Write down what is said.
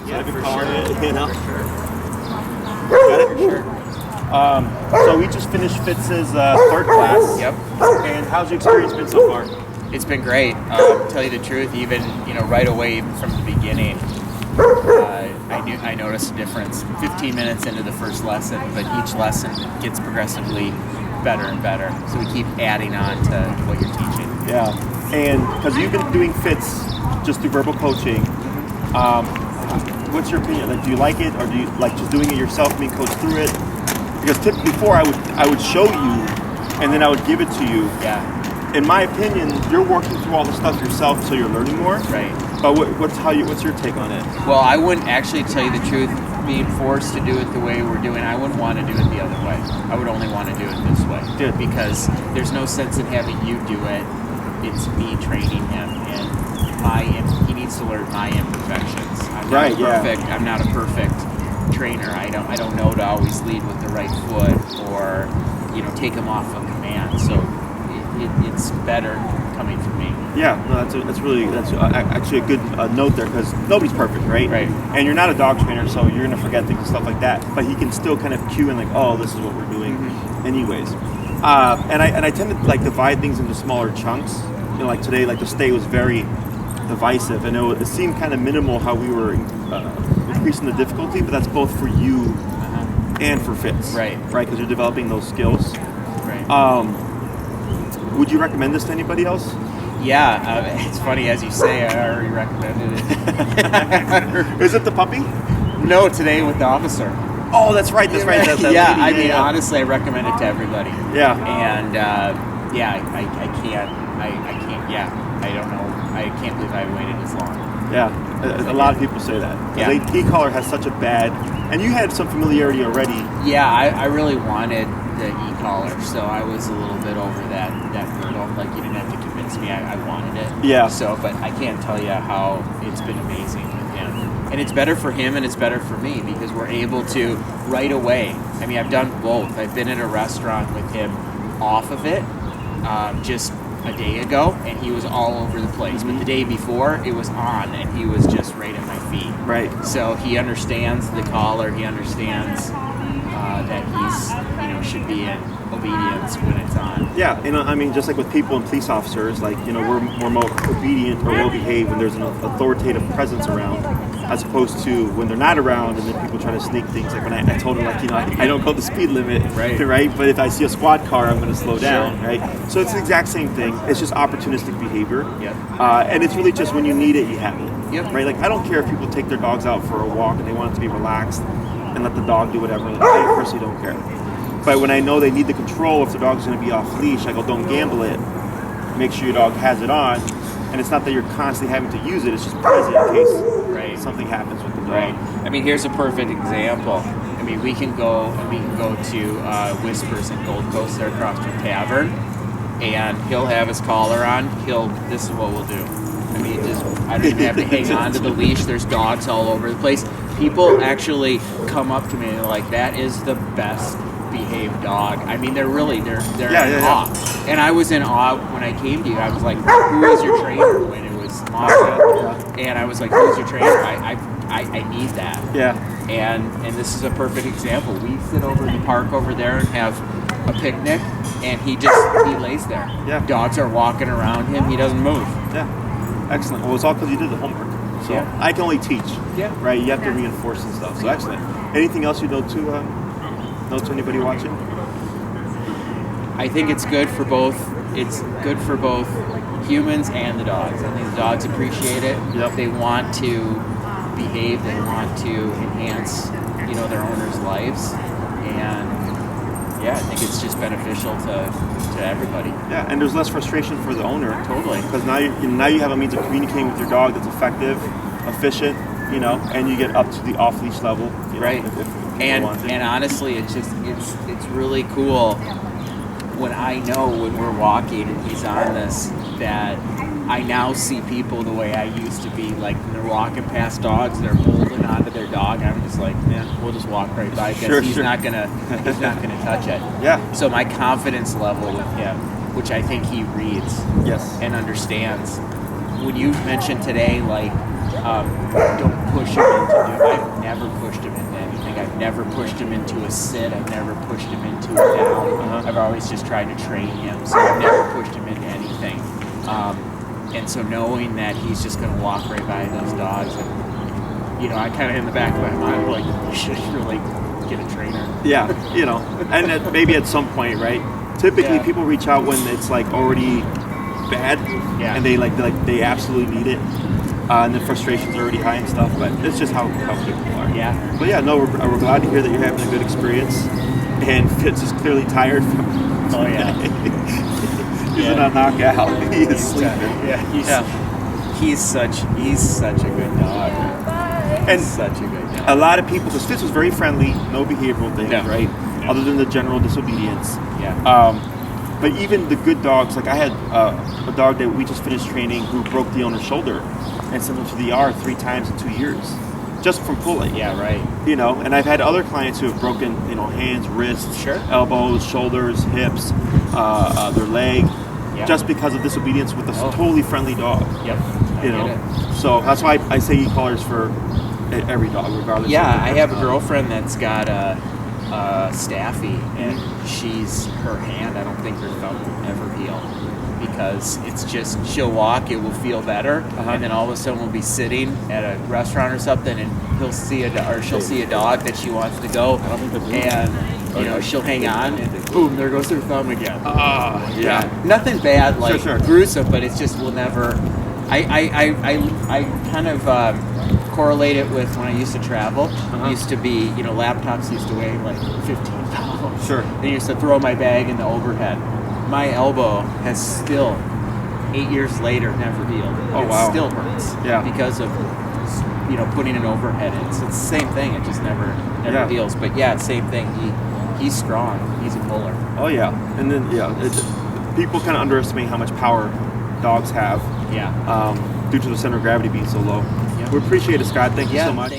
Yeah, for collar, sure. you know. For sure. Got it? Sure. So we just finished Fitz's third class. Yep. And how's your experience been so far? It's been great. Tell you the truth, even right away, even from the beginning, I noticed a difference. 15 minutes into the first lesson, but each lesson gets progressively better and better. So we keep adding on to what you're teaching. Yeah, and because you've been doing Fitz just through verbal coaching, what's your opinion? Like, do you like it, or do you like just doing it yourself, being coached through it? Because before I would show you, and then I would give it to you. Yeah. In my opinion, you're working through all the stuff yourself, so you're learning more. Right. But what's your take on it? Well, I wouldn't actually tell you the truth. Being forced to do it the way we're doing, I wouldn't want to do it the other way. I would only want to do it this way. Good. Because there's no sense in having you do it. It's me training him, and he needs to learn my imperfections. I'm not perfect. Yeah. I'm not a perfect trainer. I don't know to always lead with the right foot or take him off a command. So it's better coming from me. Yeah, no, that's actually a good note there, because nobody's perfect, right? Right. And you're not a dog trainer, so you're gonna forget things and stuff like that. But he can still kind of cue in, like, oh, this is what we're doing, anyways. And I tend to like divide things into smaller chunks. Like today, like the stay was very divisive, and it seemed kind of minimal how we were increasing the difficulty. But that's both for you and for Fitz, right? Right, because you're developing those skills. Right. Would you recommend this to anybody else? Yeah, it's funny, as you say, I already recommended it. Is it the puppy? No, today with the officer. Oh, that's right. That yeah, lady. Honestly, I recommend it to everybody. Yeah. And I can't. Yeah, I don't know. I can't believe I waited this long. Yeah, a lot of people say that. Yeah. E-collar has such a bad, and you had some familiarity already. Yeah, I really wanted the e-collar, so I was a little bit over that hurdle. Like, you didn't have to convince me, I wanted it. Yeah. So, but I can't tell you how it's been amazing with him. And it's better for him and it's better for me, because we're able to right away. I mean, I've done both. I've been in a restaurant with him off of it just a day ago, and he was all over the place. But the day before, it was on, and he was just right at my feet. Right. So he understands the collar. He understands that he's, should be in obedience when it's on. Yeah, I mean, just like with people and police officers, like, we're more obedient or will behave when there's an authoritative presence around, as opposed to when they're not around, and then people try to sneak things. Like when I told him, like, I don't go the speed limit, right? But if I see a squad car, I'm going to slow down, right? So it's the exact same thing. It's just opportunistic behavior. Yep. And it's really just when you need it, you have it. Yep. Right? Like, I don't care if people take their dogs out for a walk and they want it to be relaxed and let the dog do whatever. I personally don't care. But when I know they need the control, if the dog's going to be off leash, I go, don't gamble it. Make sure your dog has it on. And it's not that you're constantly having to use it, it's just present in case something happens with the dog. Right. I mean, here's a perfect example. I mean, we can go to Whispers in Gold Coast there across from Tavern, and he'll have his collar on. This is what we'll do. I mean, I don't even have to hang on to the leash. There's dogs all over the place. People actually come up to me and they're like, that is the best behaved dog. I mean, they're in awe. And I was in awe when I came to you. I was like, who is your trainer? When it was Masha. And I was like, who's your trainer? I need that. Yeah. And this is a perfect example. We sit over in the park over there and have a picnic, and he lays there. Yeah. Dogs are walking around him. He doesn't move. Yeah. Excellent. Well, it's all because you did the homework. So I can only teach. Yeah. Right? You have to reinforce and stuff. So excellent. Anything else you know to anybody watching? I think it's good for both. It's good for both humans and the dogs. I think the dogs appreciate it. Yep. They want to behave. They want to enhance, their owners' lives, and I think it's just beneficial to everybody. Yeah, and there's less frustration for the owner. Totally. Because now you have a means of communicating with your dog that's effective, efficient, and you get up to the off-leash level. Right. If and honestly, it's really cool when I know when we're walking and he's on this, that I now see people the way I used to be. Like, when they're walking past dogs, they're holding onto their dog. I'm just like, we'll just walk right by, because he's not gonna touch it. Yeah. So my confidence level with him, which I think he reads, and understands. When you mentioned today, like, don't push him into doing. I've never pushed him into anything. I've never pushed him into a sit. I've never pushed him into a down. I've always just tried to train him. So I've never pushed him into anything. And so knowing that he's just going to walk right by those dogs, and I kind of in the back of my mind like, you should really get a trainer. Yeah, and maybe at some point, right? Typically, people reach out when it's like already bad, and they absolutely need it, and the frustration's already high and stuff. But it's just how people are. Yeah. But yeah, no, we're glad to hear that you're having a good experience, and Fitz is clearly tired from. Oh yeah. He's in a knockout. He is sleeping. He's such a good dog. And such a good dog. A lot of people, because Fitz was very friendly, no behavioral things, right? No. Other than the general disobedience. Yeah. But even the good dogs, like I had a dog that we just finished training who broke the owner's shoulder and sent him to the ER 3 times in 2 years, just from pulling. Yeah, right. And I've had other clients who have broken, hands, wrists, elbows, shoulders, hips, their leg, just because of disobedience with a totally friendly dog. Yep. So that's why I say e-collars for every dog, regardless. Yeah, I have a girlfriend that's got a Staffy, and her hand, I don't think her thumb will ever heal, because it's just, she'll walk, it will feel better, and then all of a sudden we'll be sitting at a restaurant or something, and she'll see a dog that she wants to go, and she'll hang on, and boom, there goes her thumb again. Nothing bad, like gruesome, but it's just, we'll never. I kind of correlate it with when I used to travel. Used to be, laptops used to weigh like 15 pounds. Sure. They used to throw my bag in the overhead. My elbow has still, 8 years later, never healed. It still hurts. Yeah. Because of, putting an overhead in. So it's the same thing. It just never heals. But yeah, same thing. He's strong. He's a puller. Oh yeah. And then people kind of underestimate how much power dogs have. Yeah. Due to the center of gravity being so low. We appreciate it, Scott. Thank you so much.